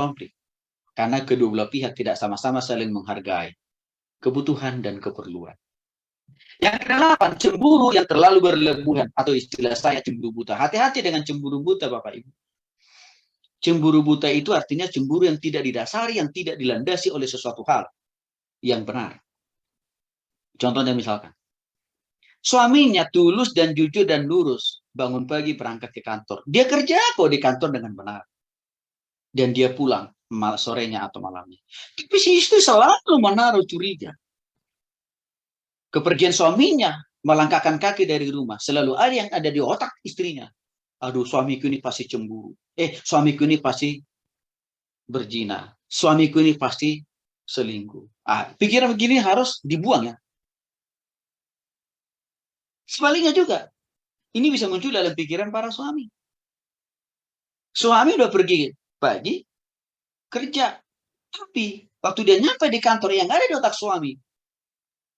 konflik. Karena kedua belah pihak tidak sama-sama saling menghargai kebutuhan dan keperluan. Yang kedelapan, cemburu yang terlalu berlebihan, atau istilah saya cemburu buta. Hati-hati dengan cemburu buta, Bapak Ibu. Cemburu buta itu artinya cemburu yang tidak didasari, yang tidak dilandasi oleh sesuatu hal yang benar. Contohnya misalkan, suaminya tulus dan jujur dan lurus, bangun pagi berangkat ke kantor. Dia kerja kok di kantor dengan benar. Dan dia pulang sorenya atau malamnya. Tapi si istri selalu menaruh curiga. Kepergian suaminya melangkahkan kaki dari rumah. Selalu ada yang ada di otak istrinya. Aduh, suamiku ini pasti cemburu. Suamiku ini pasti berzina. Suamiku ini pasti selingkuh. Pikiran begini harus dibuang ya. Sebaliknya juga. Ini bisa muncul dalam pikiran para suami. Suami udah pergi pagi, kerja. Tapi waktu dia nyampe di kantor yang ada di otak suami,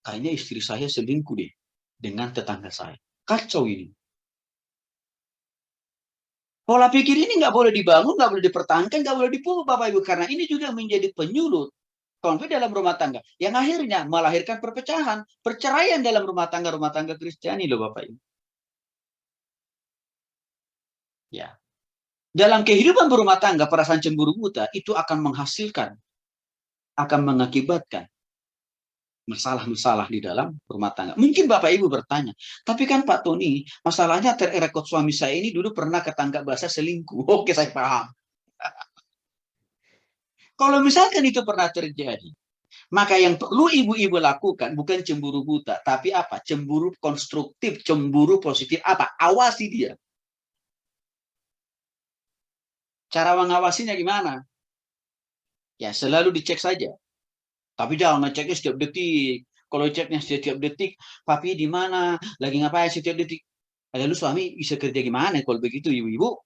kayaknya istri saya selingkuh deh dengan tetangga saya. Kacau ini. Pola pikir ini nggak boleh dibangun, nggak boleh dipertahankan, nggak boleh dipupuk, Bapak Ibu. Karena ini juga menjadi penyulut konflik dalam rumah tangga. Yang akhirnya melahirkan perpecahan, perceraian dalam rumah tangga Kristiani loh Bapak Ibu. Ya. Dalam kehidupan berumah tangga, perasaan cemburu buta itu akan menghasilkan, akan mengakibatkan masalah-masalah di dalam rumah tangga. Mungkin Bapak Ibu bertanya, tapi kan Pak Tony, masalahnya rekod suami saya ini dulu pernah ketangkap basah selingkuh. Oke, saya paham. Kalau misalkan itu pernah terjadi, maka yang perlu ibu-ibu lakukan bukan cemburu buta, tapi apa? Cemburu konstruktif, cemburu positif. Apa? Awasi dia. Cara mengawasinya gimana? Ya, selalu dicek saja. Tapi jangan ngeceknya setiap detik. Kalau ceknya setiap detik, papi di mana? Lagi ngapain setiap detik? Lalu suami bisa kerja gimana kalau begitu, ibu-ibu?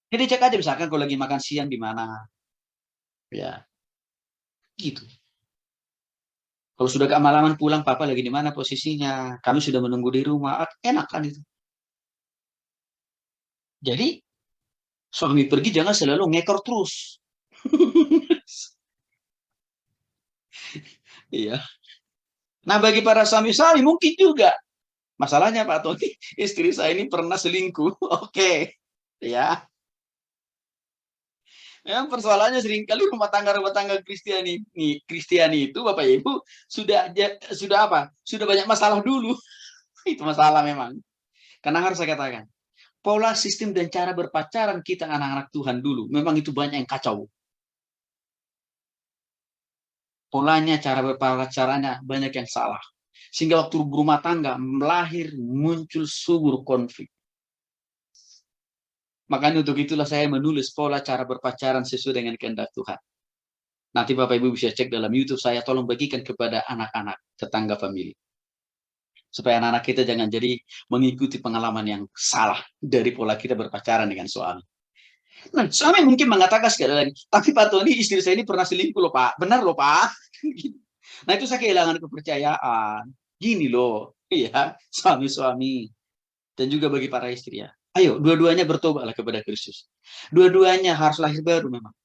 Jadi cek aja misalkan kalau lagi makan siang di mana. Ya, gitu. Kalau sudah kemalaman pulang, papa lagi di mana posisinya? Kami sudah menunggu di rumah. Enak kan itu. Jadi, suami pergi jangan selalu ngekor terus. Iya. Nah, bagi para suami-suami mungkin juga. Masalahnya Pak Tony, istri saya ini pernah selingkuh. Oke. Ya. Memang persoalannya seringkali rumah tangga Kristiani itu Bapak Ibu sudah apa? Sudah banyak masalah dulu. Itu masalah memang. Karena harus saya katakan, pola sistem dan cara berpacaran kita anak-anak Tuhan dulu memang itu banyak yang kacau. Polanya, cara berpacarannya banyak yang salah. Sehingga waktu berumah tangga muncul subur konflik. Makanya untuk itulah saya menulis pola cara berpacaran sesuai dengan kehendak Tuhan. Nanti Bapak Ibu bisa cek dalam YouTube saya, tolong bagikan kepada anak-anak, tetangga famili. Supaya anak-anak kita jangan jadi mengikuti pengalaman yang salah dari pola kita berpacaran dengan suami. Nah, suami mungkin mengatakan sekali lagi, tapi Pak Tony, istri saya ini pernah selingkuh loh Pak. Benar loh Pak. Nah itu saya kehilangan kepercayaan. Gini loh, ya suami-suami. Dan juga bagi para istri ya. Ayo, dua-duanya bertobatlah kepada Kristus. Dua-duanya harus lahir baru memang.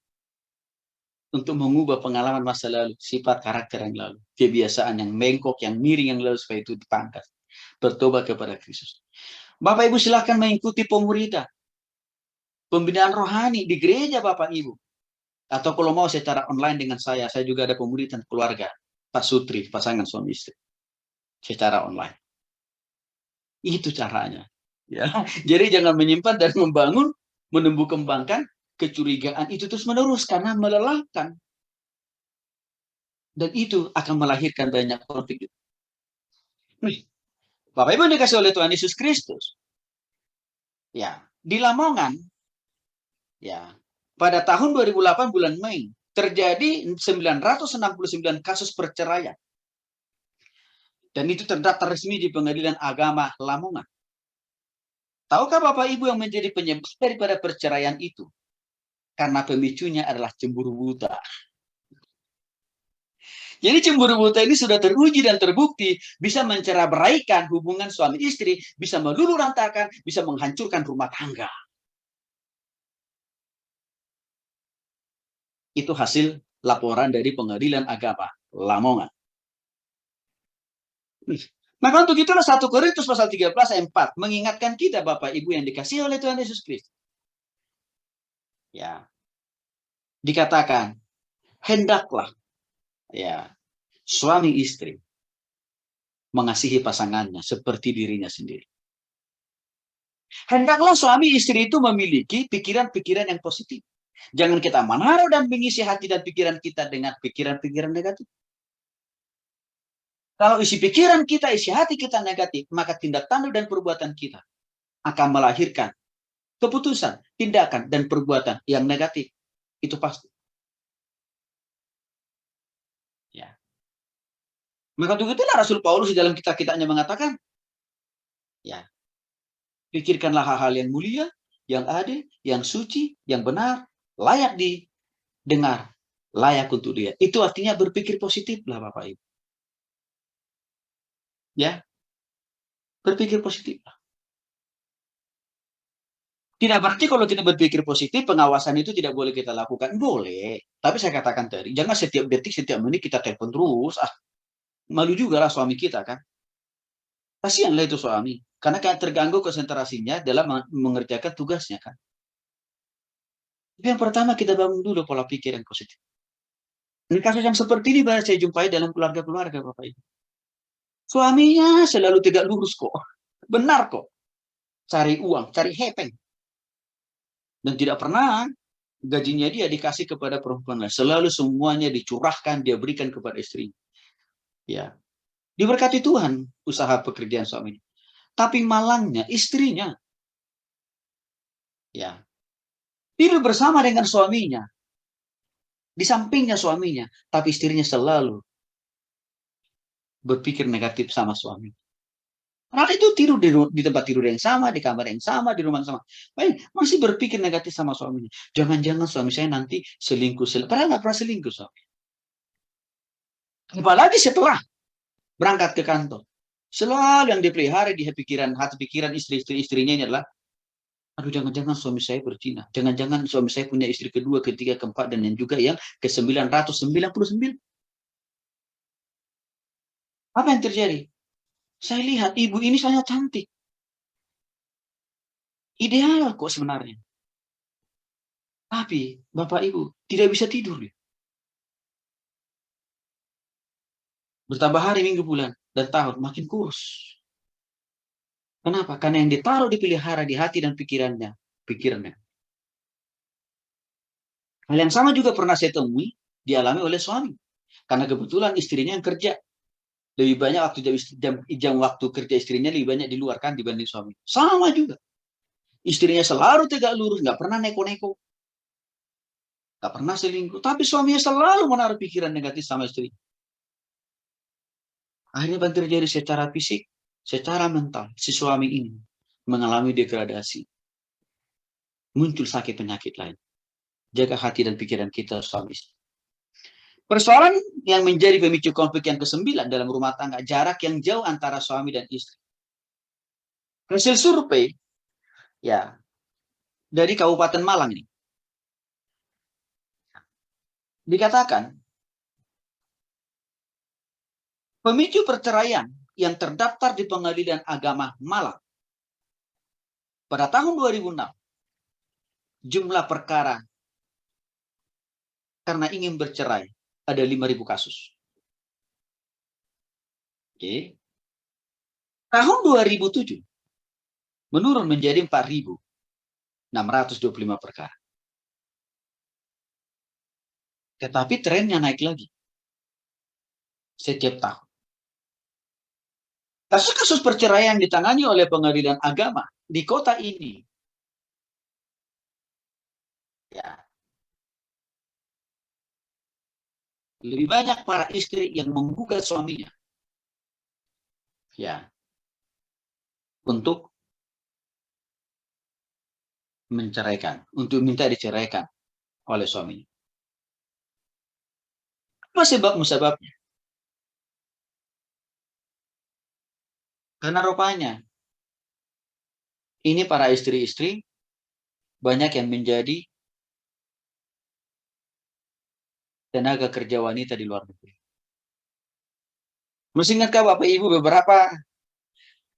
Untuk mengubah pengalaman masa lalu, sifat karakter yang lalu, kebiasaan yang bengkok, yang miring yang lalu, supaya itu dipangkas. Bertobat kepada Kristus. Bapak Ibu silahkan mengikuti pemuridan. Pembinaan rohani di gereja Bapak Ibu. Atau kalau mau secara online dengan saya juga ada pemuridan keluarga. Pak Sutri, pasangan suami istri. Secara online. Itu caranya. Ya. Jadi jangan menyimpan dan membangun, menumbuh kembangkan kecurigaan itu terus menerus karena melelahkan. Dan itu akan melahirkan banyak konflik. Nih, Bapak Ibu dikasih oleh Tuhan Yesus Kristus. Ya, di Lamongan, ya, pada tahun 2008 bulan Mei terjadi 969 kasus perceraian. Dan itu terdaftar resmi di Pengadilan Agama Lamongan. Tahukah Bapak Ibu yang menjadi penyebab daripada perceraian itu? Karena pemicunya adalah cemburu buta. Jadi cemburu buta ini sudah teruji dan terbukti bisa mencerai-beraikan hubungan suami istri, bisa meluluhlantarkan, bisa menghancurkan rumah tangga. Itu hasil laporan dari Pengadilan Agama Lamongan. Maka untuk itulah 1 Korintus pasal 13 ayat 4 mengingatkan kita Bapak Ibu yang dikasihi oleh Tuhan Yesus Kristus. Ya. Dikatakan, hendaklah ya suami istri mengasihi pasangannya seperti dirinya sendiri. Hendaklah suami istri itu memiliki pikiran-pikiran yang positif. Jangan kita menaruh dan mengisi hati dan pikiran kita dengan pikiran-pikiran negatif. Kalau isi pikiran kita, isi hati kita negatif, maka tindak tanduk dan perbuatan kita akan melahirkan keputusan, tindakan, dan perbuatan yang negatif. Itu pasti. Ya. Maka untuk itulah Rasul Paulus di dalam kitab-kitabnya mengatakan, ya, pikirkanlah hal-hal yang mulia, yang adil, yang suci, yang benar, layak didengar, layak untuk dia. Itu artinya berpikir positif lah Bapak Ibu. Ya, berpikir positif. Tidak berarti kalau kita berpikir positif, pengawasan itu tidak boleh kita lakukan. Boleh. Tapi saya katakan tadi, jangan setiap detik, setiap menit kita telepon terus. Malu juga lah suami kita kan. Kasihanlah itu suami. Karena kayak terganggu konsentrasinya dalam mengerjakan tugasnya kan. Tapi yang pertama kita bangun dulu pola pikir yang positif. Ini kasus yang seperti ini banyak saya jumpai dalam keluarga-keluarga Bapak Ibu. Suaminya selalu tegak lurus kok. Benar kok. Cari uang, cari hepeng. Dan tidak pernah gajinya dia dikasih kepada perempuan lain. Selalu semuanya dicurahkan, dia berikan kepada istri. Ya. Diberkati Tuhan usaha pekerjaan suaminya. Tapi malangnya istrinya ya tidur bersama dengan suaminya. Di sampingnya suaminya, tapi istrinya selalu berpikir negatif sama suami. Karena itu tidur di tempat tidur yang sama, di kamar yang sama, di rumah yang sama. Masih berpikir negatif sama suaminya. Jangan-jangan suami saya nanti selingkuh. Padahal nggak pernah selingkuh suami. Apalagi setelah berangkat ke kantor. Selalu yang dipelihara di hati pikiran istrinya ini adalah, aduh jangan-jangan suami saya berzina. Jangan-jangan suami saya punya istri kedua, ketiga, keempat, dan yang juga yang ke-999. Apa yang terjadi? Saya lihat ibu ini sangat cantik. Ideal kok sebenarnya. Tapi Bapak Ibu tidak bisa tidur. Bertambah hari, minggu, bulan, dan tahun makin kurus. Kenapa? Karena yang ditaruh dipelihara di hati dan pikirannya. Hal yang sama juga pernah saya temui dialami oleh suami. Karena kebetulan istrinya yang kerja. Lebih banyak waktu jam waktu kerja istrinya lebih banyak di luar kan dibanding suami. Sama juga. Istrinya selalu tegak lurus, nggak pernah neko-neko. Nggak pernah selingkuh. Tapi suaminya selalu menaruh pikiran negatif sama istri. Akhirnya apa yang terjadi secara fisik, secara mental, si suami ini mengalami degradasi. Muncul sakit penyakit lain. Jaga hati dan pikiran kita suami. Persoalan yang menjadi pemicu konflik yang ke-9 dalam rumah tangga, jarak yang jauh antara suami dan istri. Hasil survei ya dari Kabupaten Malang ini dikatakan pemicu perceraian yang terdaftar di Pengadilan Agama Malang pada tahun 2006 jumlah perkara karena ingin bercerai ada 5.000 kasus. Oke. Tahun 2007 menurun menjadi 4.625 perkara. Tetapi trennya naik lagi setiap tahun. Kasus-kasus perceraian ditangani oleh pengadilan agama di kota ini ya lebih banyak para istri yang menggugat suaminya ya untuk menceraikan, untuk minta diceraikan oleh suaminya. Apa sebabnya? Karena rupanya ini para istri-istri banyak yang menjadi tenaga kerja wanita di luar negeri. Masih ingatkah Bapak Ibu beberapa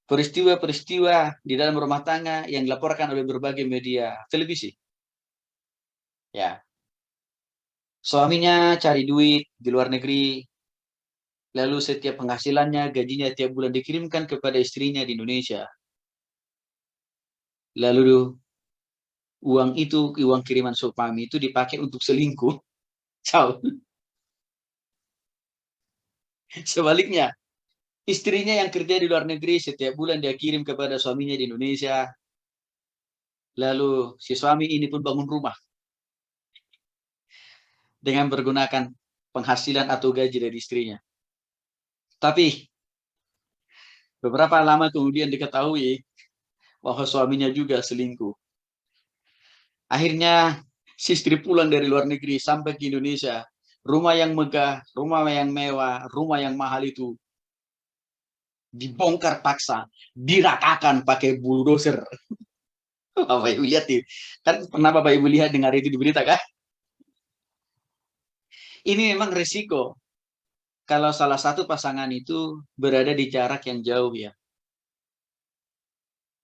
peristiwa-peristiwa di dalam rumah tangga yang dilaporkan oleh berbagai media televisi? Ya, suaminya cari duit di luar negeri, lalu setiap penghasilannya, gajinya tiap bulan dikirimkan kepada istrinya di Indonesia. Lalu uang kiriman suami itu dipakai untuk selingkuh. Ciao. Sebaliknya, istrinya yang kerja di luar negeri setiap bulan dia kirim kepada suaminya di Indonesia. Lalu si suami ini pun bangun rumah dengan menggunakan penghasilan atau gaji dari istrinya. Tapi beberapa lama kemudian diketahui bahwa suaminya juga selingkuh. Akhirnya si istri pulang dari luar negeri sampai ke Indonesia. Rumah yang megah, rumah yang mewah, rumah yang mahal itu dibongkar paksa, diratakan pakai bulldozer. Bapak Ibu lihat nih. Kan pernah Bapak Ibu lihat dengar itu di berita kan? Ini memang resiko kalau salah satu pasangan itu berada di jarak yang jauh ya.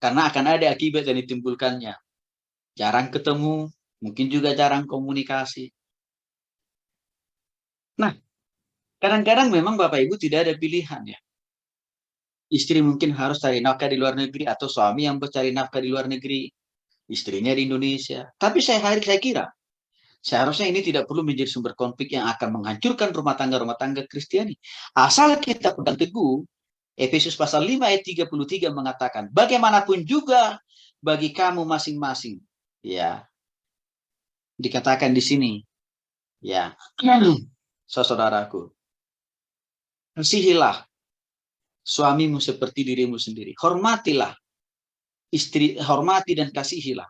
Karena akan ada akibat yang ditimbulkannya. Jarang ketemu, mungkin juga jarang komunikasi. Nah, kadang-kadang memang Bapak Ibu tidak ada pilihan ya. Istri mungkin harus cari nafkah di luar negeri atau suami yang mencari nafkah di luar negeri, istrinya di Indonesia. Tapi saya kira seharusnya ini tidak perlu menjadi sumber konflik yang akan menghancurkan rumah tangga Kristiani. Asal kita pegang teguh, Efesus pasal 5 ayat 33 mengatakan, bagaimanapun juga bagi kamu masing-masing. Ya, dikatakan di sini. Ya, saudaraku, kasihilah suamimu seperti dirimu sendiri. Hormatilah istri, hormati dan kasihilah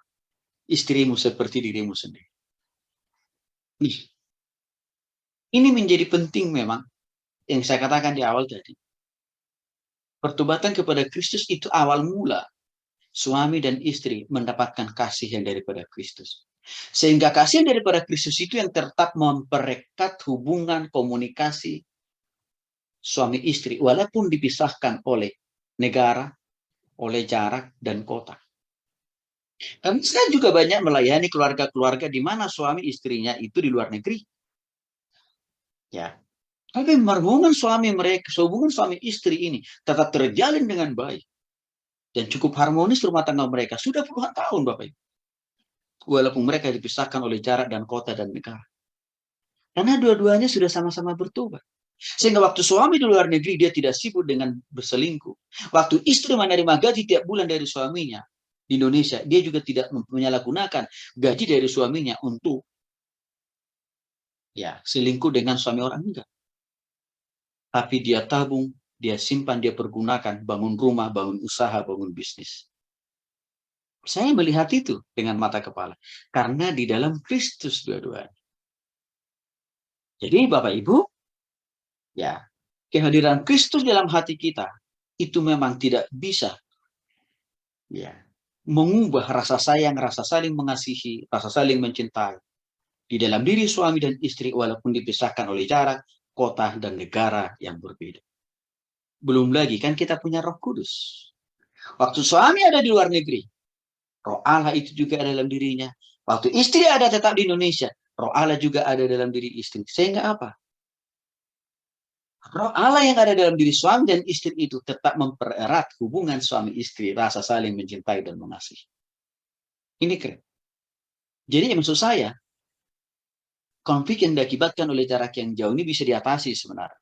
istrimu seperti dirimu sendiri. Ini menjadi penting memang yang saya katakan di awal tadi. Pertobatan kepada Kristus itu awal mula suami dan istri mendapatkan kasih yang daripada Kristus. Sehingga kasih yang daripada Kristus itu yang tetap memperekat hubungan komunikasi suami istri walaupun dipisahkan oleh negara, oleh jarak dan kota. Dan saya juga banyak melayani keluarga-keluarga di mana suami istrinya itu di luar negeri. Ya. Tapi hubungan suami mereka, hubungan suami istri ini tetap terjalin dengan baik. Dan cukup harmonis rumah tangga mereka. Sudah puluhan tahun, Bapak Ibu. Walaupun mereka dipisahkan oleh jarak dan kota dan negara. Karena dua-duanya sudah sama-sama bertobat. Sehingga waktu suami di luar negeri, dia tidak sibuk dengan berselingkuh. Waktu istri menerima gaji tiap bulan dari suaminya di Indonesia, dia juga tidak menyalahgunakan gaji dari suaminya untuk ya selingkuh dengan suami orang enggak. Tapi dia tabung, dia simpan, dia pergunakan, bangun rumah, bangun usaha, bangun bisnis. Saya melihat itu dengan mata kepala. Karena di dalam Kristus dua-duanya. Jadi Bapak Ibu, ya, kehadiran Kristus dalam hati kita itu memang tidak bisa ya mengubah rasa sayang, rasa saling mengasihi, rasa saling mencintai di dalam diri suami dan istri walaupun dipisahkan oleh jarak, kota dan negara yang berbeda. Belum lagi kan kita punya Roh Kudus. Waktu suami ada di luar negeri, Roh Allah itu juga ada dalam dirinya. Waktu istri ada tetap di Indonesia, Roh Allah juga ada dalam diri istri. Sehingga apa? Roh Allah yang ada dalam diri suami dan istri itu tetap mempererat hubungan suami istri, rasa saling mencintai dan mengasihi. Ini keren. Jadi maksud saya, konflik yang diakibatkan oleh jarak yang jauh ini bisa diatasi sebenarnya.